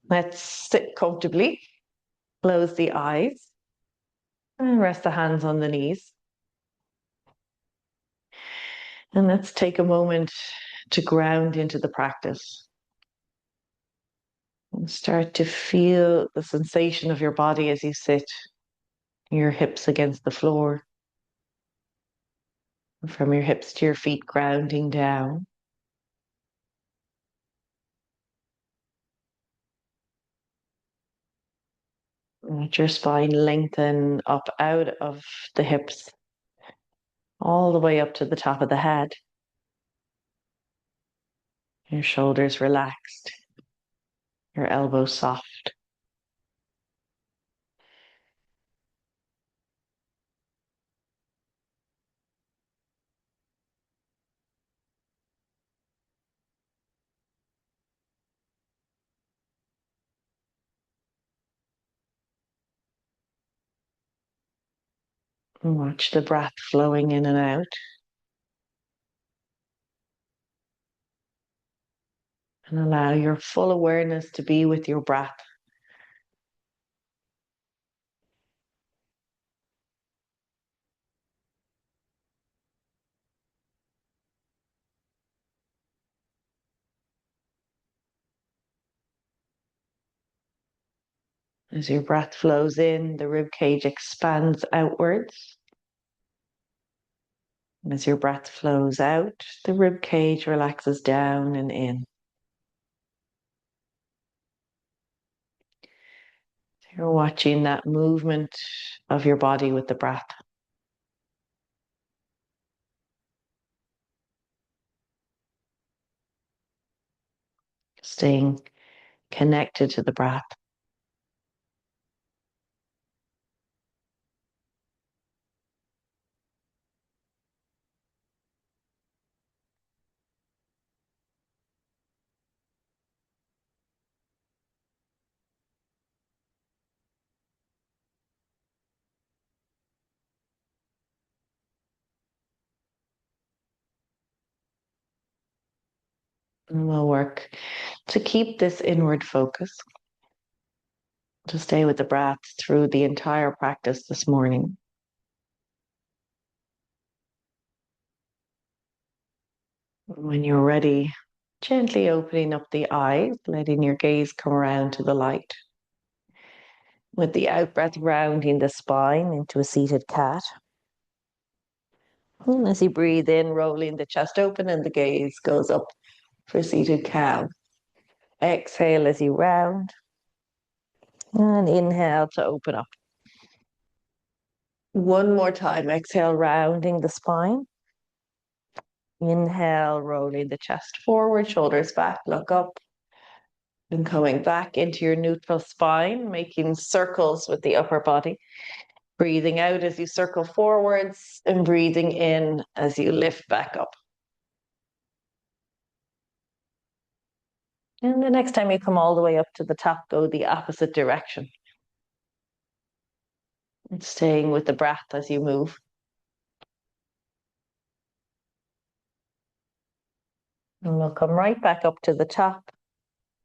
Let's sit comfortably, close the eyes, and rest the hands on the knees. And let's take a moment to ground into the practice. And start to feel the sensation of your body as you sit, your hips against the floor. From your hips to your feet, grounding down. Let your spine lengthen up out of the hips, all the way up to the top of the head. Your shoulders relaxed, your elbows soft. And watch the breath flowing in and out. And allow your full awareness to be with your breath. As your breath flows in, the rib cage expands outwards. And as your breath flows out, the rib cage relaxes down and in. You're watching that movement of your body with the breath. Staying connected to the breath. And we'll work to keep this inward focus, to stay with the breath through the entire practice this morning. When you're ready, gently opening up the eyes, letting your gaze come around to the light. With the out-breath rounding the spine into a seated cat. And as you breathe in, rolling the chest open and the gaze goes up for seated cow. Exhale as you round. And inhale to open up. One more time. Exhale, rounding the spine. Inhale, rolling the chest forward, shoulders back, look up. And coming back into your neutral spine, making circles with the upper body. Breathing out as you circle forwards and breathing in as you lift back up. And the next time you come all the way up to the top, go the opposite direction. And staying with the breath as you move. And we'll come right back up to the top.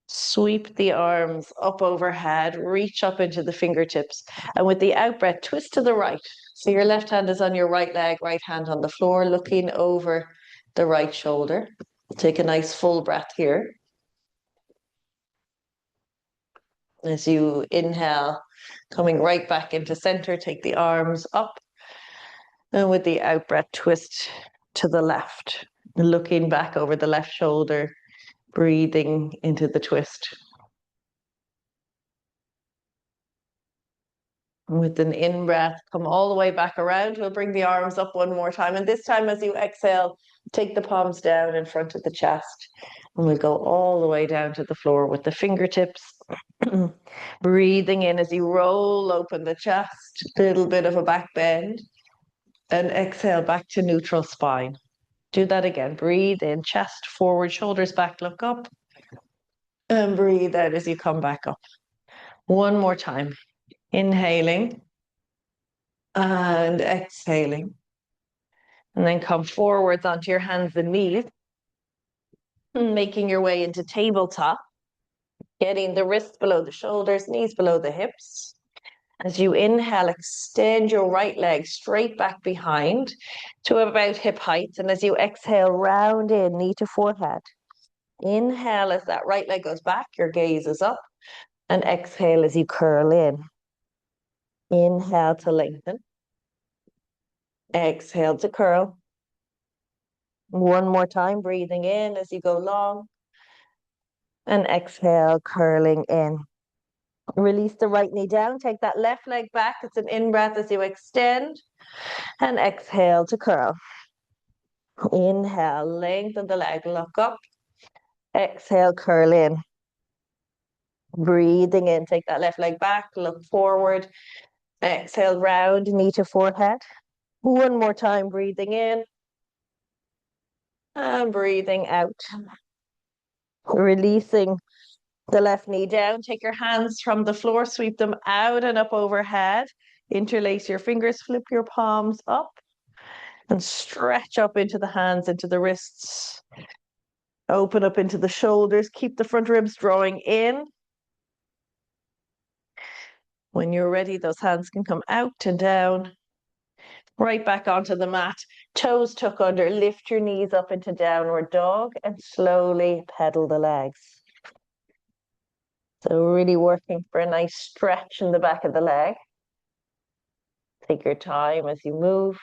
Sweep the arms up overhead, reach up into the fingertips. And with the out breath, twist to the right. So your left hand is on your right leg, right hand on the floor, looking over the right shoulder. Take a nice full breath here. As you inhale, coming right back into center, take the arms up. And with the out breath, twist to the left. Looking back over the left shoulder, breathing into the twist. With an in-breath, come all the way back around. We'll bring the arms up one more time. And this time as you exhale, take the palms down in front of the chest. And we'll go all the way down to the floor with the fingertips. Breathing in as you roll open the chest, a little bit of a back bend. And exhale back to neutral spine. Do that again. Breathe in, chest forward, shoulders back, look up. And breathe out as you come back up. One more time. Inhaling and exhaling. And then come forwards onto your hands and knees, making your way into tabletop. Getting the wrists below the shoulders, knees below the hips. As you inhale, extend your right leg straight back behind to about hip height. And as you exhale, round in, knee to forehead. Inhale as that right leg goes back, your gaze is up. And exhale as you curl in. Inhale to lengthen. Exhale to curl. One more time, breathing in as you go long. And exhale, curling in. Release the right knee down. Take that left leg back. It's an in-breath as you extend. And exhale to curl. Inhale, lengthen the leg, look up. Exhale, curl in. Breathing in, take that left leg back, look forward. Exhale, round, knee to forehead. One more time, breathing in. And breathing out. Releasing the left knee down. Take your hands from the floor, sweep them out and up overhead. Interlace your fingers, flip your palms up. And stretch up into the hands, into the wrists. Open up into the shoulders. Keep the front ribs drawing in. When you're ready, those hands can come out and down. Right back onto the mat. Toes tuck under. Lift your knees up into downward dog and slowly pedal the legs. So really working for a nice stretch in the back of the leg. Take your time as you move.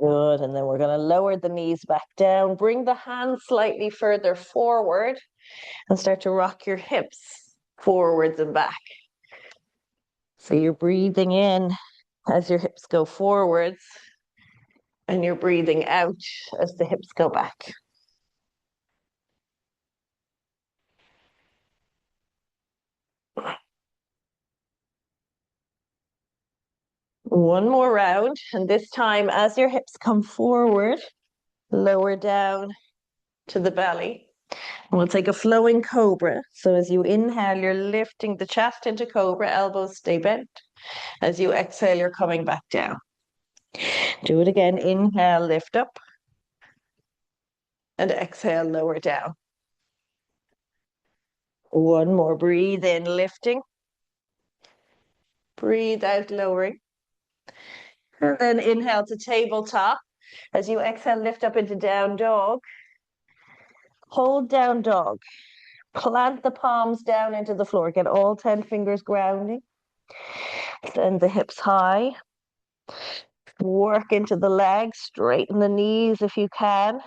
Good, and then we're going to lower the knees back down. Bring the hands slightly further forward and start to rock your hips forwards and back. So you're breathing in as your hips go forwards and you're breathing out as the hips go back. One more round, and this time as your hips come forward, lower down to the belly. And we'll take a flowing cobra. So as you inhale, you're lifting the chest into cobra, elbows stay bent. As you exhale, you're coming back down. Do it again. Inhale, lift up. And exhale, lower down. One more. Breathe in, lifting. Breathe out, lowering. And then inhale to tabletop. As you exhale, lift up into down dog. Hold down dog. Plant the palms down into the floor. Get all 10 fingers grounding. Send the hips high. Work into the legs. Straighten the knees if you can.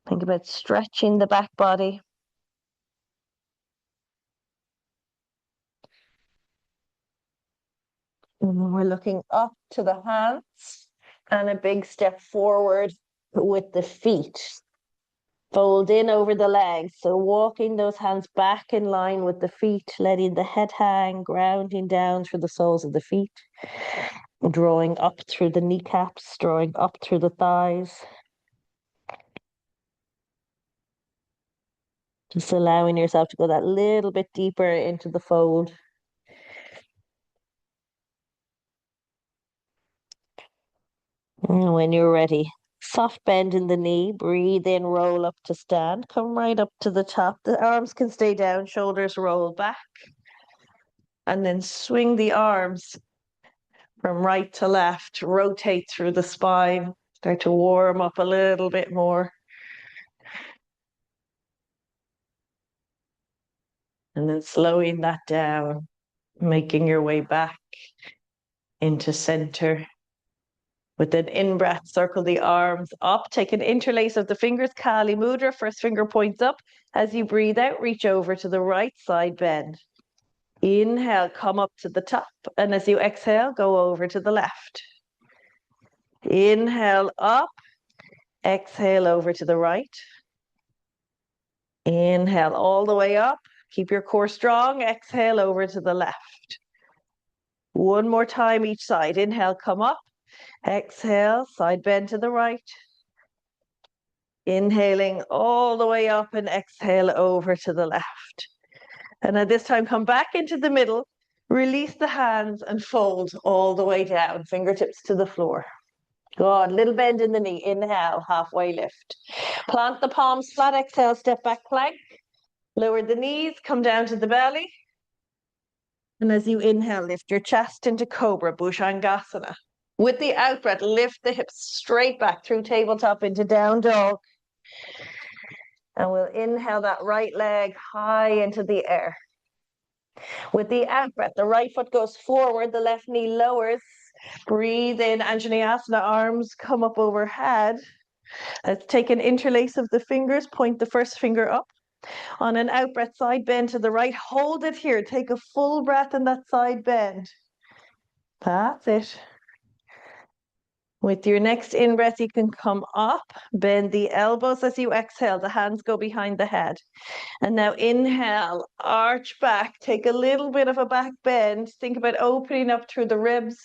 Think about stretching the back body. And then we're looking up to the hands and a big step forward with the feet. Fold in over the legs. So walking those hands back in line with the feet, letting the head hang, grounding down through the soles of the feet. Drawing up through the kneecaps, drawing up through the thighs. Just allowing yourself to go that little bit deeper into the fold. And when you're ready, soft bend in the knee, breathe in, roll up to stand, come right up to the top. The arms can stay down, shoulders roll back. And then swing the arms from right to left, rotate through the spine, start to warm up a little bit more. And then slowing that down, making your way back into center. With an in-breath, circle the arms up. Take an interlace of the fingers, Kali Mudra. First finger points up. As you breathe out, reach over to the right side, bend. Inhale, come up to the top. And as you exhale, go over to the left. Inhale, up. Exhale, over to the right. Inhale, all the way up. Keep your core strong. Exhale, over to the left. One more time each side. Inhale, come up. Exhale, side bend to the right. Inhaling all the way up and exhale over to the left. And at this time, come back into the middle, release the hands and fold all the way down, fingertips to the floor. Good, little bend in the knee, inhale, halfway lift. Plant the palms flat, exhale, step back plank. Lower the knees, come down to the belly. And as you inhale, lift your chest into Cobra, Bhujangasana. With the out breath, lift the hips straight back through tabletop into down dog. And we'll inhale that right leg high into the air. With the out breath, the right foot goes forward, the left knee lowers. Breathe in, Anjaneyasana, arms come up overhead. Let's take an interlace of the fingers, point the first finger up. On an out breath, side bend to the right, hold it here. Take a full breath in that side bend. That's it. With your next in-breath, you can come up, bend the elbows as you exhale. The hands go behind the head. And now inhale, arch back, take a little bit of a back bend. Think about opening up through the ribs,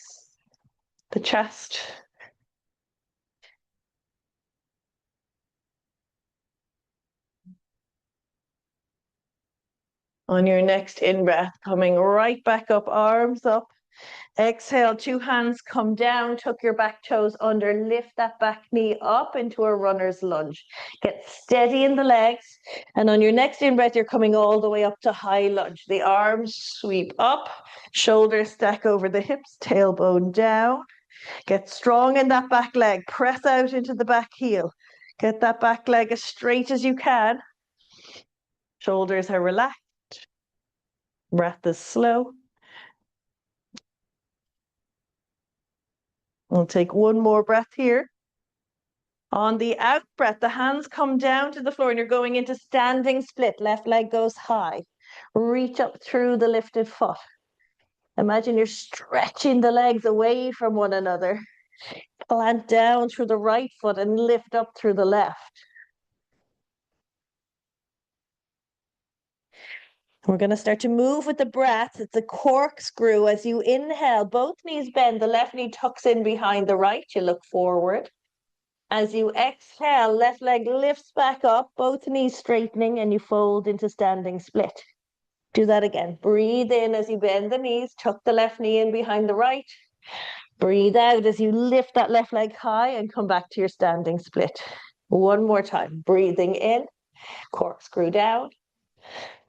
the chest. On your next in-breath, coming right back up, arms up. Exhale, two hands come down, tuck your back toes under, lift that back knee up into a runner's lunge. Get steady in the legs. And on your next in-breath, you're coming all the way up to high lunge. The arms sweep up, shoulders stack over the hips, tailbone down. Get strong in that back leg. Press out into the back heel. Get that back leg as straight as you can. Shoulders are relaxed. Breath is slow. We'll take one more breath here. On the out breath, the hands come down to the floor and you're going into standing split. Left leg goes high. Reach up through the lifted foot. Imagine you're stretching the legs away from one another. Plant down through the right foot and lift up through the left. We're going to start to move with the breath. It's a corkscrew. As you inhale, both knees bend. The left knee tucks in behind the right. You look forward. As you exhale, left leg lifts back up, both knees straightening, and you fold into standing split. Do that again. Breathe in as you bend the knees, tuck the left knee in behind the right. Breathe out as you lift that left leg high and come back to your standing split. One more time. Breathing in, corkscrew down.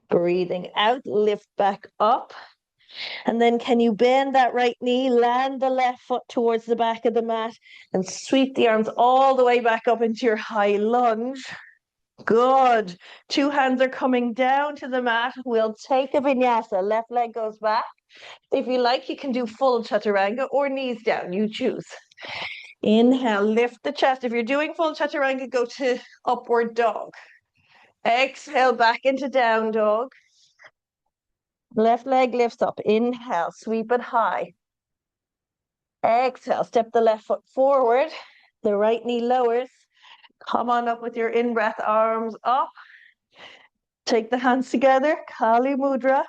Breathing out, lift back up. And then can you bend that right knee, land the left foot towards the back of the mat and sweep the arms all the way back up into your high lunge. Good. Two hands are coming down to the mat. We'll take a vinyasa. Left leg goes back. If you like, you can do full chaturanga or knees down. You choose. Inhale, lift the chest. If you're doing full chaturanga, go to upward dog. Exhale, back into down dog. Left leg lifts up. Inhale, sweep it high. Exhale, step the left foot forward. The right knee lowers. Come on up with your in-breath, arms up. Take the hands together, Kali Mudra.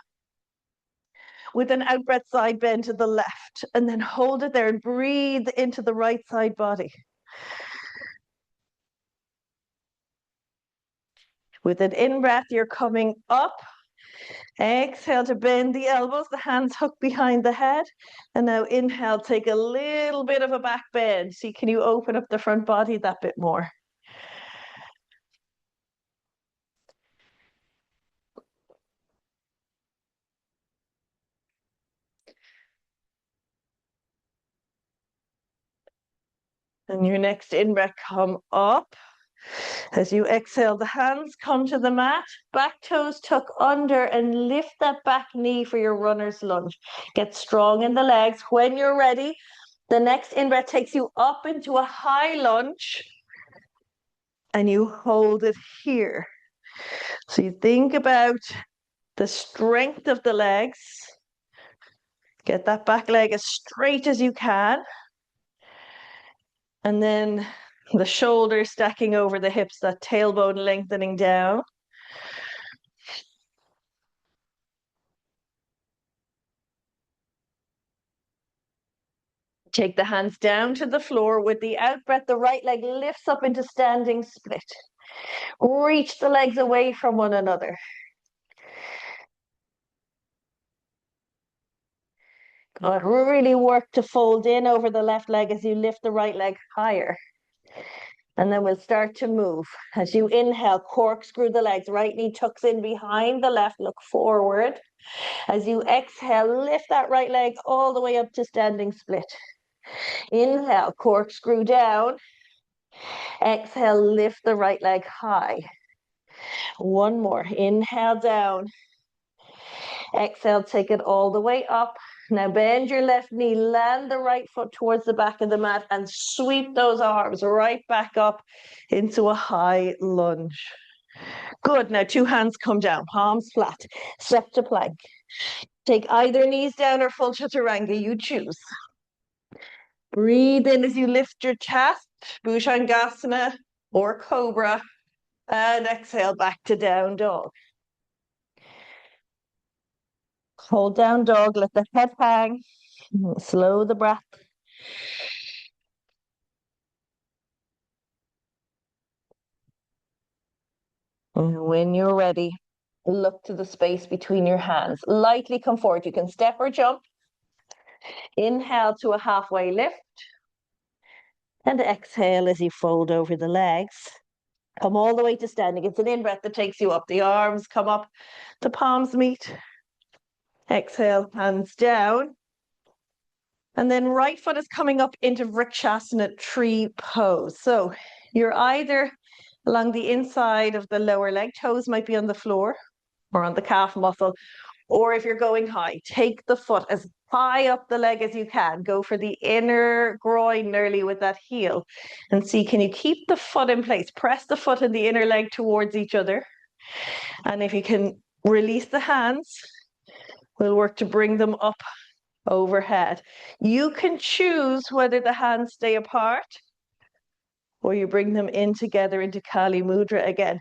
With an out-breath, side bend to the left. And then hold it there and breathe into the right side body. With an in-breath, you're coming up. Exhale to bend the elbows, the hands hook behind the head. And now inhale, take a little bit of a back bend. See, can you open up the front body that bit more? And your next in-breath, come up. As you exhale, the hands come to the mat, back toes tuck under and lift that back knee for your runner's lunge. Get strong in the legs. When you're ready, the next in-breath takes you up into a high lunge and you hold it here. So you think about the strength of the legs. Get that back leg as straight as you can. And then the shoulders stacking over the hips, that tailbone lengthening down. Take the hands down to the floor. With the out breath, the right leg lifts up into standing split. Reach the legs away from one another. Good. Really work to fold in over the left leg as you lift the right leg higher. And then we'll start to move. As you inhale, corkscrew the legs. Right knee tucks in behind the left, look forward. As you exhale, lift that right leg all the way up to standing split. Inhale, corkscrew down. Exhale, lift the right leg high. One more. Inhale down. Exhale, take it all the way up. Now bend your left knee, land the right foot towards the back of the mat and sweep those arms right back up into a high lunge. Good. Now two hands come down, palms flat, step to plank. Take either knees down or full chaturanga, you choose. Breathe in as you lift your chest, Bhujangasana or Cobra, and exhale back to down dog. Hold down dog, let the head hang, slow the breath. And when you're ready, look to the space between your hands. Lightly come forward. You can step or jump. Inhale to a halfway lift. And exhale as you fold over the legs. Come all the way to standing. It's an in-breath that takes you up. The arms come up, the palms meet. Exhale, hands down. And then right foot is coming up into Vrikshasana tree pose. So you're either along the inside of the lower leg, toes might be on the floor or on the calf muscle, or if you're going high, take the foot as high up the leg as you can. Go for the inner groin nearly with that heel and see, can you keep the foot in place? Press the foot and the inner leg towards each other. And if you can release the hands, we'll work to bring them up overhead. You can choose whether the hands stay apart or you bring them in together into Kali Mudra again.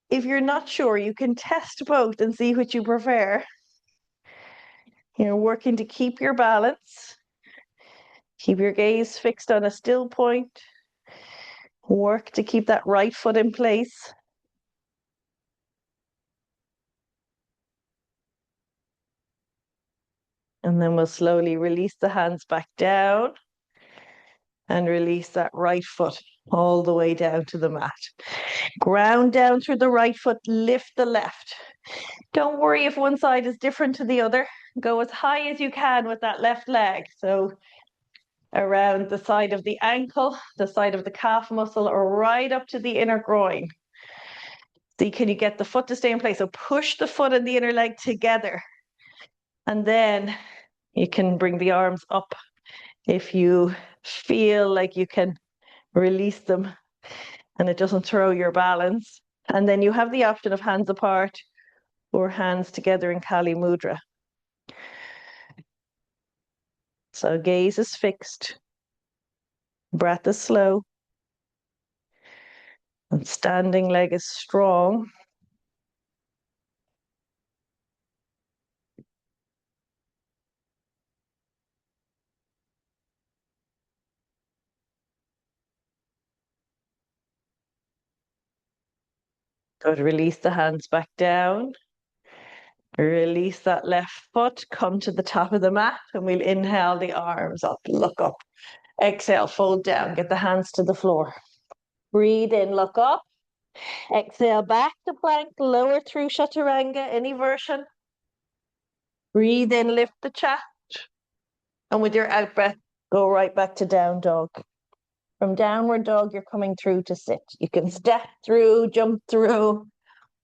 If you're not sure, you can test both and see which you prefer. You're working to keep your balance. Keep your gaze fixed on a still point. Work to keep that right foot in place. And then we'll slowly release the hands back down and release that right foot all the way down to the mat. Ground down through the right foot, lift the left. Don't worry if one side is different to the other. Go as high as you can with that left leg. So around the side of the ankle, the side of the calf muscle, or right up to the inner groin. See, can you get the foot to stay in place? So push the foot and the inner leg together. And then you can bring the arms up if you feel like you can release them and it doesn't throw your balance. And then you have the option of hands apart or hands together in Kali Mudra. So gaze is fixed, breath is slow, and standing leg is strong. Good, release the hands back down. Release that left foot, come to the top of the mat, and we'll inhale the arms up, look up. Exhale, fold down, get the hands to the floor. Breathe in, look up. Exhale, back to plank, lower through chaturanga, any version. Breathe in, lift the chest. And with your out breath, go right back to down dog. From downward dog, you're coming through to sit. You can step through, jump through,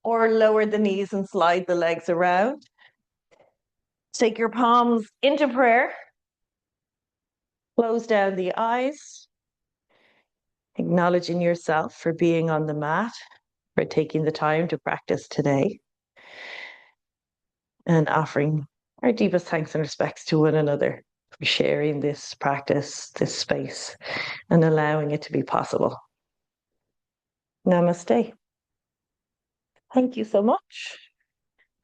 or lower the knees and slide the legs around. Take your palms into prayer. Close down the eyes. Acknowledging yourself for being on the mat, for taking the time to practice today. And offering our deepest thanks and respects to one another for sharing this practice, this space, and allowing it to be possible. Namaste. Thank you so much.